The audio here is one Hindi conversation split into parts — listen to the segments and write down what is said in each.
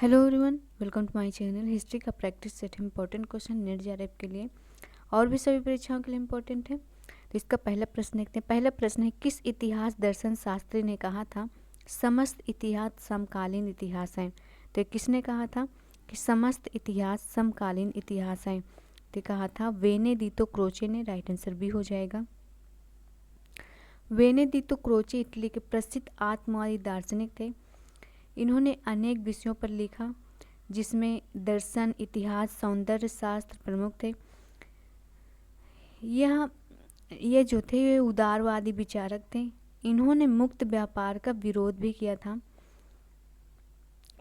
Hello everyone, welcome to my channel. History का practice set important question NET JRF के लिए और भी सभी परीक्षाओं के लिए इम्पोर्टेंट है। तो इसका पहला प्रश्न देखते हैं। पहला प्रश्न है, किस इतिहास दर्शन शास्त्री ने कहा था समस्त इतिहास समकालीन इतिहास है? तो किसने कहा था कि समस्त इतिहास समकालीन इतिहास है? तो कहा था वेनेदितो क्रोचे ने। राइट आंसर बी हो जाएगा। वेनेदितो क्रोचे इटली के प्रसिद्ध आत्मवादी दार्शनिक थे। इन्होंने अनेक विषयों पर लिखा जिसमें दर्शन, इतिहास, सौंदर्य शास्त्र प्रमुख थे। ये जो थे ये उदारवादी विचारक थे। इन्होंने मुक्त व्यापार का विरोध भी किया था।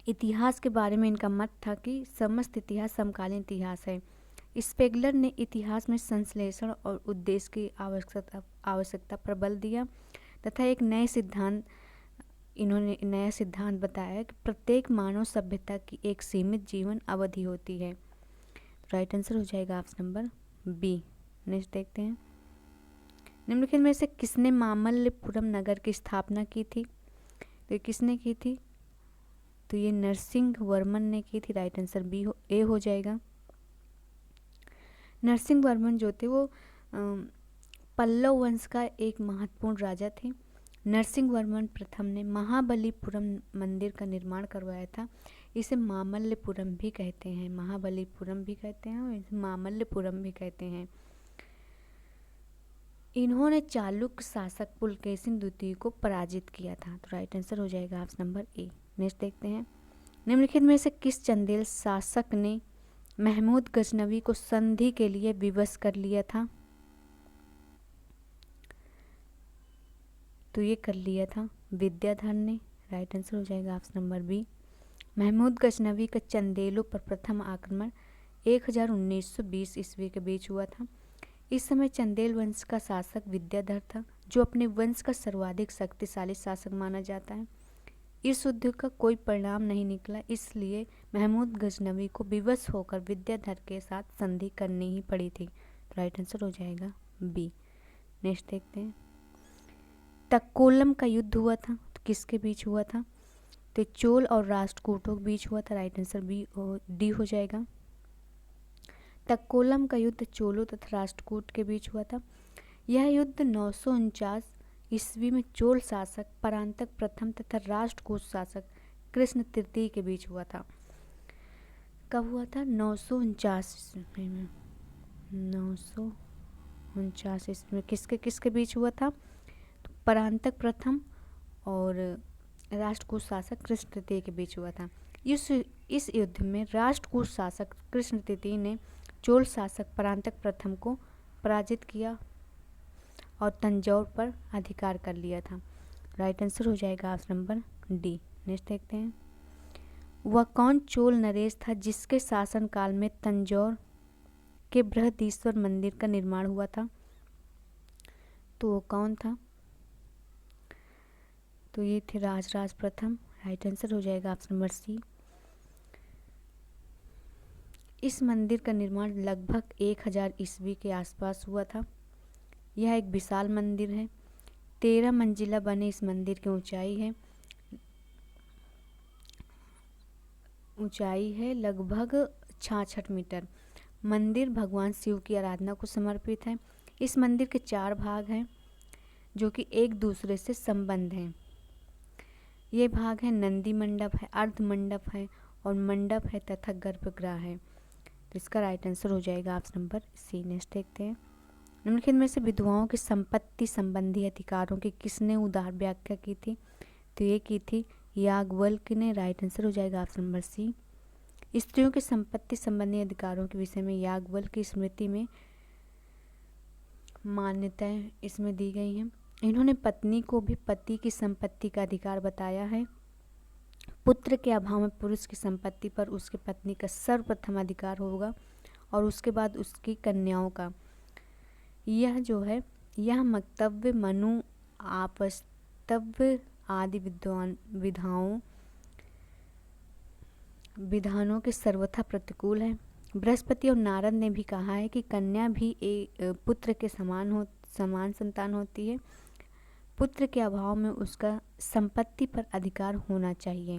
इतिहास के बारे में इनका मत था कि समस्त इतिहास समकालीन इतिहास है। स्पेगलर ने इतिहास में संश्लेषण और उद्देश्य की आवश्यकता पर बल दिया तथा एक इन्होंने नया सिद्धांत बताया कि प्रत्येक मानव सभ्यता की एक सीमित जीवन अवधि होती है। राइट आंसर हो जाएगा ऑप्शन नंबर बी। नेक्स्ट देखते हैं, निम्नलिखित में से किसने मामल्लपुरम नगर की स्थापना की थी? तो किसने की थी? तो ये नरसिंह वर्मन ने की थी। राइट आंसर ए हो जाएगा। नरसिंह वर्मन जो थे वो पल्लव वंश का एक महत्वपूर्ण राजा थे। नरसिंह वर्मन प्रथम ने महाबलीपुरम मंदिर का निर्माण करवाया था। इसे मामल्लपुरम भी कहते हैं, महाबलीपुरम भी कहते हैं और इसे मामल्लपुरम भी कहते हैं। इन्होंने चालुक्य शासक पुलकेशिन द्वितीय को पराजित किया था। तो राइट आंसर हो जाएगा ऑप्शन नंबर ए। नेक्स्ट देखते हैं, निम्नलिखित में से किस चंदेल शासक ने महमूद गजनवी को संधि के लिए विवश कर लिया था? तो ये कर लिया था विद्याधर ने। राइट आंसर हो जाएगा option number B. Mahmud Ghaznavi का चंदेलों पर प्रथम आक्रमण 1920 ईस्वी के बीच हुआ था। इस समय चंदेल वंश का शासक विद्याधर था, जो अपने वंश का सर्वाधिक शक्तिशाली शासक माना जाता है। इस युद्ध का कोई परिणाम नहीं निकला, इसलिए महमूद गजनवी को विवश होकर विद्याधर के साथ संधि करनी ही पड़ी थी। राइट आंसर हो जाएगा बी। नेक्स्ट देखते हैं, तक्कोलम का युद्ध हुआ था तो किसके बीच हुआ था? तो चोल और राष्ट्रकूटों के बीच हुआ था। राइट आंसर डी हो जाएगा। तक्कोलम का युद्ध चोलों तथा राष्ट्रकूट के बीच हुआ था। यह युद्ध 949 ईस्वी में चोल शासक परांतक प्रथम तथा राष्ट्रकूट शासक कृष्ण तृतीय के बीच हुआ था। कब हुआ था? 949 ईस्वी में। 949 ईस्वी में किसके बीच हुआ था? परांतक प्रथम और राष्ट्रकूट शासक कृष्ण तृतीय के बीच हुआ था। इस युद्ध में राष्ट्रकूट शासक कृष्ण तृतीय ने चोल शासक परांतक प्रथम को पराजित किया और तंजौर पर अधिकार कर लिया था। राइट आंसर हो जाएगा ऑप्शन नंबर डी। नेक्स्ट देखते हैं, वह कौन चोल नरेश था जिसके शासनकाल में तंजौर के बृहदीश्वर मंदिर का निर्माण हुआ था? तो वो कौन था? तो ये थे राजराज प्रथम। राइट आंसर हो जाएगा ऑप्शन नंबर सी। इस मंदिर का निर्माण लगभग 1000 ईस्वी के आसपास हुआ था। यह एक विशाल मंदिर है। 13 मंजिला बने इस मंदिर की ऊंचाई है लगभग 66 मीटर। मंदिर भगवान शिव की आराधना को समर्पित है। इस मंदिर के 4 भाग हैं जो कि एक दूसरे से संबंध हैं। ये भाग है नंदी मंडप है, अर्ध मंडप है और मंडप है तथा गर्भगृह है। तो इसका राइट आंसर हो जाएगा ऑप्शन नंबर सी। नेक्स्ट देखते हैं, निम्नलिखित में से विधवाओं की संपत्ति संबंधी अधिकारों की किसने उदार व्याख्या की थी? तो ये की थी याज्ञवल्क्य ने। राइट आंसर हो जाएगा ऑप्शन नंबर सी। स्त्रियों की संपत्ति संबंधी अधिकारों के विषय में याज्ञवल्क्य की स्मृति में मान्यताएं इसमें दी गई हैं। इन्होंने पत्नी को भी पति की संपत्ति का अधिकार बताया है। पुत्र के अभाव में पुरुष की संपत्ति पर उसकी पत्नी का सर्वप्रथम अधिकार होगा और उसके बाद उसकी कन्याओं का। यह जो है यह मक्तव्य, मनु, आपस्तव्य आदि विधानों के सर्वथा प्रतिकूल है। बृहस्पति और नारद ने भी कहा है कि कन्या भी एक पुत्र के समान संतान होती है। पुत्र के अभाव में उसका संपत्ति पर अधिकार होना चाहिए।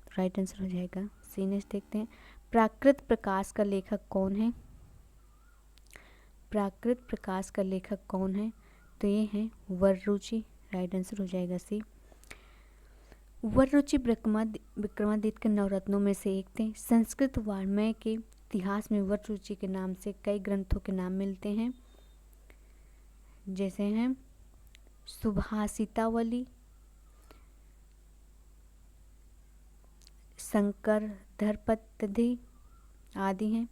राइट आंसर हो जाएगा सी। नेक्स्ट देखते हैं, प्राकृत प्रकाश का लेखक कौन है? प्राकृत प्रकाश का लेखक कौन है? तो ये है वररुचि। राइट आंसर हो जाएगा सी। वररुचि विक्रमादित्य के नवरत्नों में से एक थे। संस्कृत वाङ्मय के इतिहास में वररुचि के नाम से कई ग्रंथों के नाम मिलते हैं, जैसे हैं सुभाषितावली, शंकरधरपद्धि आदि हैं।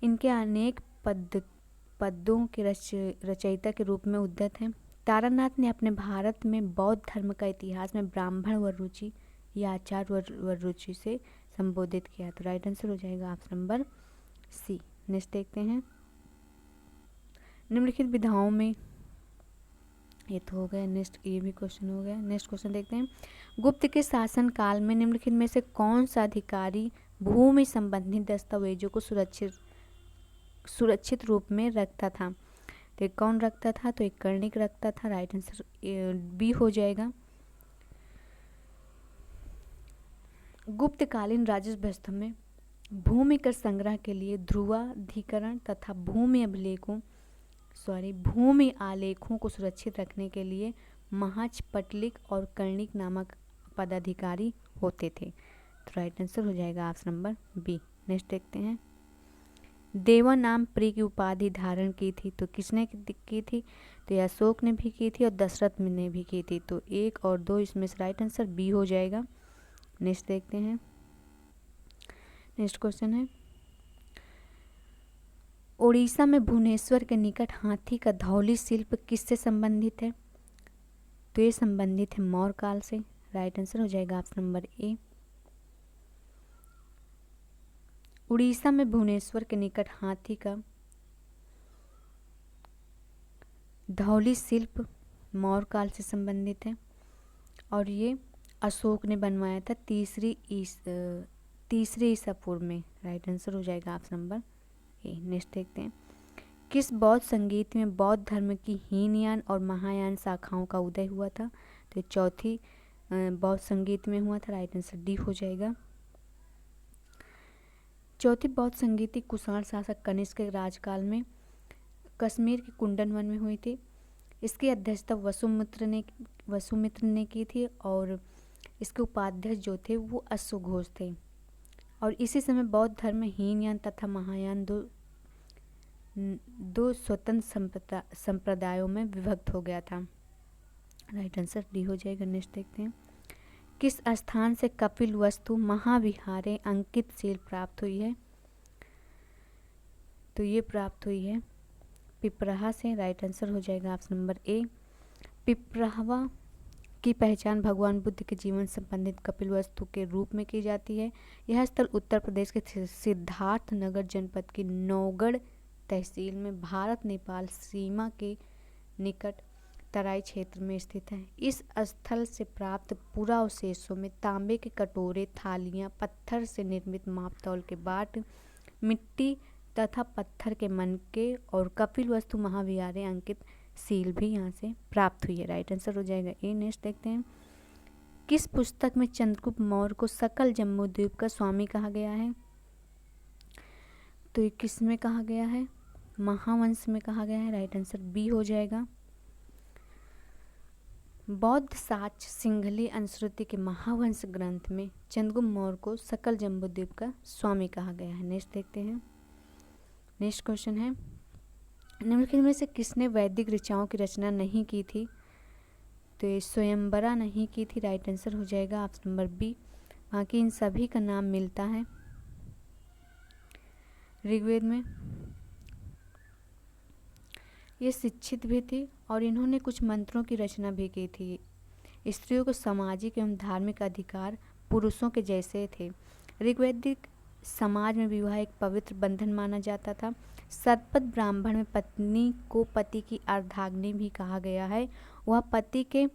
इनके अनेक पद्यों के रचयिता के रूप में उद्धत हैं। तारानाथ ने अपने भारत में बौद्ध धर्म का इतिहास में ब्राह्मण वररुचि या आचार्य वररुचि से संबोधित किया। तो राइट आंसर हो जाएगा ऑप्शन नंबर सी। नेक्स्ट देखते हैं, निम्नलिखित विधाओं में, ये तो हो गया। नेक्स्ट ये भी क्वेश्चन हो गया। नेक्स्ट क्वेश्चन देखते हैं, गुप्त के शासन काल में निम्नलिखित में से कौन सा अधिकारी भूमि संबंधी दस्तावेजों को सुरक्षित रूप में रखता था? तो एक कौन रखता था? तो एक कर्णिक रखता था। राइट आंसर बी हो जाएगा। गुप्तकालीन राजस्व व्यवस्था में भूमि कर संग्रह के लिए ध्रुवाधिकरण तथा भूमि आलेखों को सुरक्षित रखने के लिए महाचपटलिक और कर्णिक नामक पदाधिकारी होते थे। तो राइट आंसर हो जाएगा ऑप्शन नंबर बी। नेक्स्ट देखते हैं, देवा नाम प्रिय की उपाधि धारण की थी, तो किसने की थी? तो ये अशोक ने भी की थी और दशरथ ने भी की थी। तो 1 और 2 इसमें से राइट आंसर बी हो जाएगा। नेक्स्ट देखते हैं, नेक्स्ट क्वेश्चन है, उड़ीसा में भुवनेश्वर के निकट हाथी का धौली शिल्प किससे संबंधित है? तो ये संबंधित है मौर्य काल से। राइट आंसर हो जाएगा ऑप्शन नंबर ए। उड़ीसा में भुवनेश्वर के निकट हाथी का धौली शिल्प मौर्य काल से संबंधित है और ये अशोक ने बनवाया था तीसरी ईसा पूर्व में। राइट आंसर हो जाएगा ऑप्शन नंबर ए। नेक्स्ट देखते हैं, किस बौद्ध संगीत में बौद्ध धर्म की हीनयान और महायान शाखाओं का उदय हुआ था? तो चौथी बौद्ध संगीत में हुआ था। राइट आंसर डी हो जाएगा। चौथी बौद्ध संगीति कुषाण शासक कनिष्क के राजकाल में कश्मीर के कुंडन वन में हुई थी। इसकी अध्यक्षता वसुमित्र ने की थी और इसके उपाध्यक्ष जो थे वो अश्वघोष थे। और इसी समय बौद्ध धर्म हीनयान तथा महायान दो स्वतंत्र संप्रदायों में विभक्त हो गया था। राइट आंसर डी हो जाएगा। नेक्स्ट देखते हैं, किस स्थान से कपिल वस्तु महाविहारे अंकित सील प्राप्त हुई है? तो ये प्राप्त हुई है पिपराहा से। राइट आंसर हो जाएगा ऑप्शन नंबर ए। पिपरावा की पहचान भगवान बुद्ध के जीवन संबंधित कपिल वस्तु के रूप में की जाती है। यह स्थल उत्तर प्रदेश के सिद्धार्थ नगर जनपद की नौगढ़ तहसील में भारत नेपाल सीमा के निकट तराई क्षेत्र में स्थित है। इस स्थल से प्राप्त पुरावशेषों में तांबे के कटोरे, थालियां, पत्थर से निर्मित मापतौल के बाट, मिट्टी तथा पत्थर के मनके और कपिल वस्तु महाविहारे अंकित सील भी यहाँ से प्राप्त हुई है। राइट आंसर हो जाएगा ए। नेक्स्ट देखते हैं, किस पुस्तक में चंद्रगुप्त मौर्य को सकल जम्बूद्वीप का स्वामी कहा गया है? तो ये किस में कहा गया है? महावंश में कहा गया है। राइट आंसर बी हो जाएगा। बौद्ध साक्ष्य सिंहली अनुश्रुति के महावंश ग्रंथ में चंद्रगुप्त मौर्य को सकल जम्बूद्वीप का स्वामी कहा गया है। नेक्स्ट देखते हैं, नेक्स्ट क्वेश्चन है, निम्नलिखित में से किसने वैदिक ऋचाओं की रचना नहीं की थी? तो ये स्वयंवरा नहीं की थी। राइट आंसर हो जाएगा ऑप्शन नंबर बी। बाकी इन सभी का नाम मिलता है ऋग्वेद में। ये शिक्षित भी थी और इन्होंने कुछ मंत्रों की रचना भी की थी। स्त्रियों को सामाजिक एवं धार्मिक अधिकार पुरुषों के जैसे थे। ऋग्वैदिक समाज में विवाह एक पवित्र बंधन माना जाता था। सतपथ ब्राह्मण में पत्नी को पति की अर्धांगिनी भी कहा गया है। वह पति के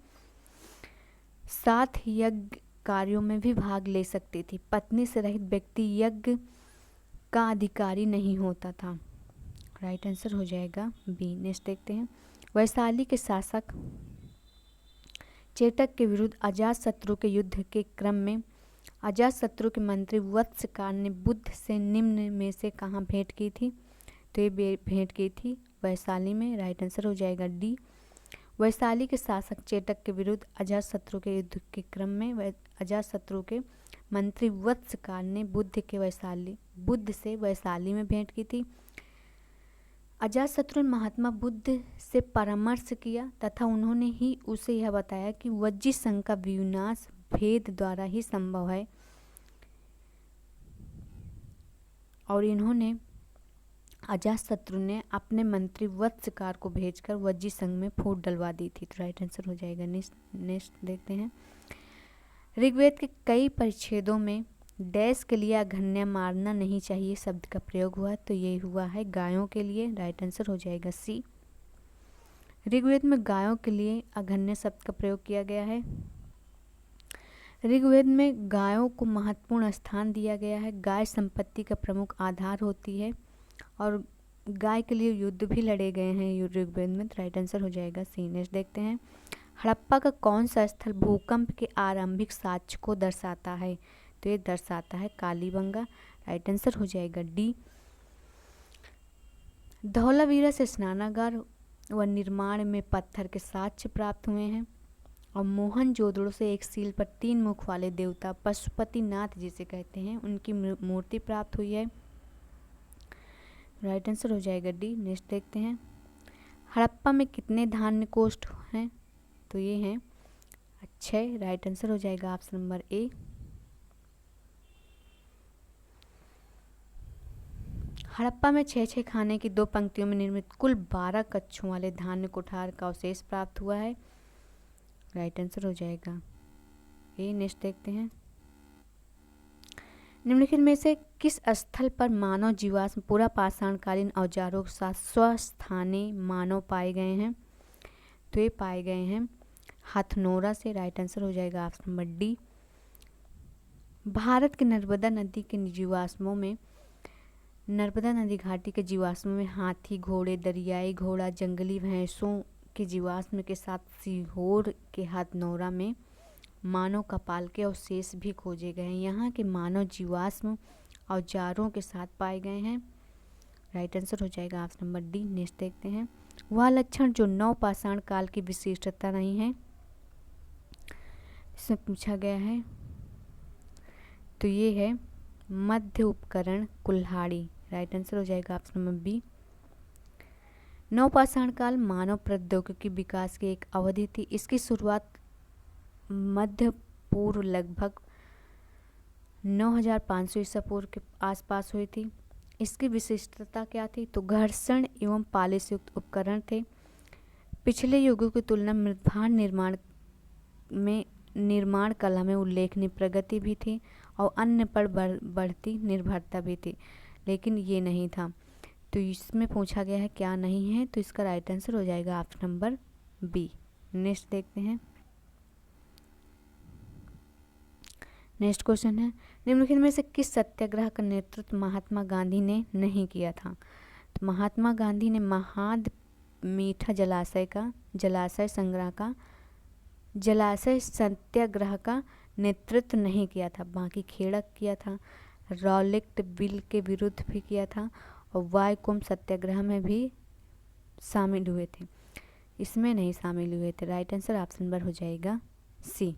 साथ यज्ञ कार्यों में भी भाग ले सकती थी। पत्नी से रहित व्यक्ति यज्ञ का अधिकारी नहीं होता था। राइट आंसर हो जाएगा बी। नेक्स्ट देखते हैं, वैशाली के शासक चेटक के विरुद्ध अजातशत्रु के युद्ध के क्रम में अजातशत्रु के मंत्री वत्सकार ने बुद्ध से निम्न में से कहाँ भेंट की थी? तो ये भेंट की थी वैशाली में। राइट आंसर हो जाएगा डी। वैशाली के शासक चेटक के विरुद्ध अजातशत्रु के युद्ध के क्रम में अजातशत्रु के मंत्री वत्सकार ने बुद्ध से वैशाली में भेंट की थी। अजातशत्रु ने महात्मा बुद्ध से परामर्श किया तथा उन्होंने ही उसे यह बताया कि वज्जी संघ का विनाश भेद द्वारा ही संभव है, और इन्होंने अजातशत्रु ने अपने मंत्री वत्सकार को भेजकर वज्जी संघ में फूट डलवा दी थी। तो राइट आंसर हो जाएगा। नेक्स्ट देखते हैं। ऋग्वेद के कई परिच्छेदों में डैश के लिए अघन्य मारना नहीं चाहिए शब्द का प्रयोग हुआ, तो ये हुआ है गायों के लिए। राइट आंसर हो जाएगा सी। ऋग्वेद में गायों के लिए अघन्य शब्द का प्रयोग किया गया है। ऋग्वेद में गायों को महत्वपूर्ण स्थान दिया गया है। गाय संपत्ति का प्रमुख आधार होती है और गाय के लिए युद्ध भी लड़े गए हैं ऋग्वेद में। तो राइट आंसर हो जाएगा सी। नेक्स्ट देखते हैं। हड़प्पा का कौन सा स्थल भूकंप के आरंभिक साक्ष्य को दर्शाता है? तो ये दर्शाता है कालीबंगा। राइट आंसर हो जाएगा डी। धौलावीरा से स्नानागार व निर्माण में पत्थर के साक्ष्य प्राप्त हुए हैं, और मोहनजोदड़ो से एक सील पर 3 मुख वाले देवता पशुपतिनाथ जिसे कहते हैं उनकी मूर्ति प्राप्त हुई है। राइट आंसर हो जाएगा डी। नेक्स्ट देखते हैं। हड़प्पा में कितने धान्य कोष्ठ हैं? तो ये हैं 6। राइट आंसर हो जाएगा ऑप्शन नंबर ए। हड़प्पा में 6 खाने की 2 पंक्तियों में निर्मित कुल 12 कक्षों वाले धान्य कोठार का अवशेष प्राप्त हुआ है। राइट आंसर हो जाएगा ए। नेक्स्ट देखते हैं। निम्नलिखित में से किस स्थल पर मानव जीवाश्म पूरा पाषाणकालीन औजारों के साथ स्वस्थानीय मानव पाए गए हैं? तो ये पाए गए हैं हथनोरा से। राइट आंसर हो जाएगा ऑप्शन नंबर डी। भारत के नर्मदा नदी के जीवाश्मों में नर्मदा नदी घाटी के जीवाश्मों में हाथी, घोड़े, दरियाई घोड़ा, जंगली भैंसों के जीवाश्म के साथ सीहोर के हथनोरा में मानव कपाल के अवशेष भी खोजे गए हैं। यहाँ के मानव जीवाश्म औजारों के साथ पाए गए हैं। राइट आंसर हो जाएगा ऑप्शन नंबर डी। नेक्स्ट देखते हैं। वह लक्षण जो नवपाषाण काल की विशिष्टता नहीं है, इसमें पूछा गया है, तो ये है मध्य उपकरण कुल्हाड़ी। राइट आंसर हो जाएगा ऑप्शन नंबर बी। नवपाषाण काल मानव प्रौद्योगिकी विकास की एक अवधि थी। इसकी शुरुआत मध्य पूर्व लगभग 9500 ईसा पूर्व के आसपास हुई थी। इसकी विशिष्टता क्या थी? तो घर्षण एवं पालिश युक्त उपकरण थे। पिछले युगों की तुलना में मृदभांड निर्माण कला में उल्लेखनीय प्रगति भी थी और अन्य पर बढ़ती निर्भरता भी थी, लेकिन ये नहीं था। तो इसमें पूछा गया है क्या नहीं है, तो इसका राइट आंसर हो जाएगा ऑप्शन नंबर बी। नेक्स्ट देखते हैं। नेक्स्ट क्वेश्चन है, निम्नलिखित में से किस सत्याग्रह का नेतृत्व महात्मा गांधी ने नहीं किया था? तो महात्मा गांधी ने महाद मीठा जलाशय सत्याग्रह का नेतृत्व नहीं किया था, बाकी खेड़क किया था, रॉलेट बिल के विरुद्ध भी किया था और वायकोम सत्याग्रह में भी शामिल हुए थे। इसमें नहीं शामिल हुए थे। राइट आंसर ऑप्शन नंबर हो जाएगा सी।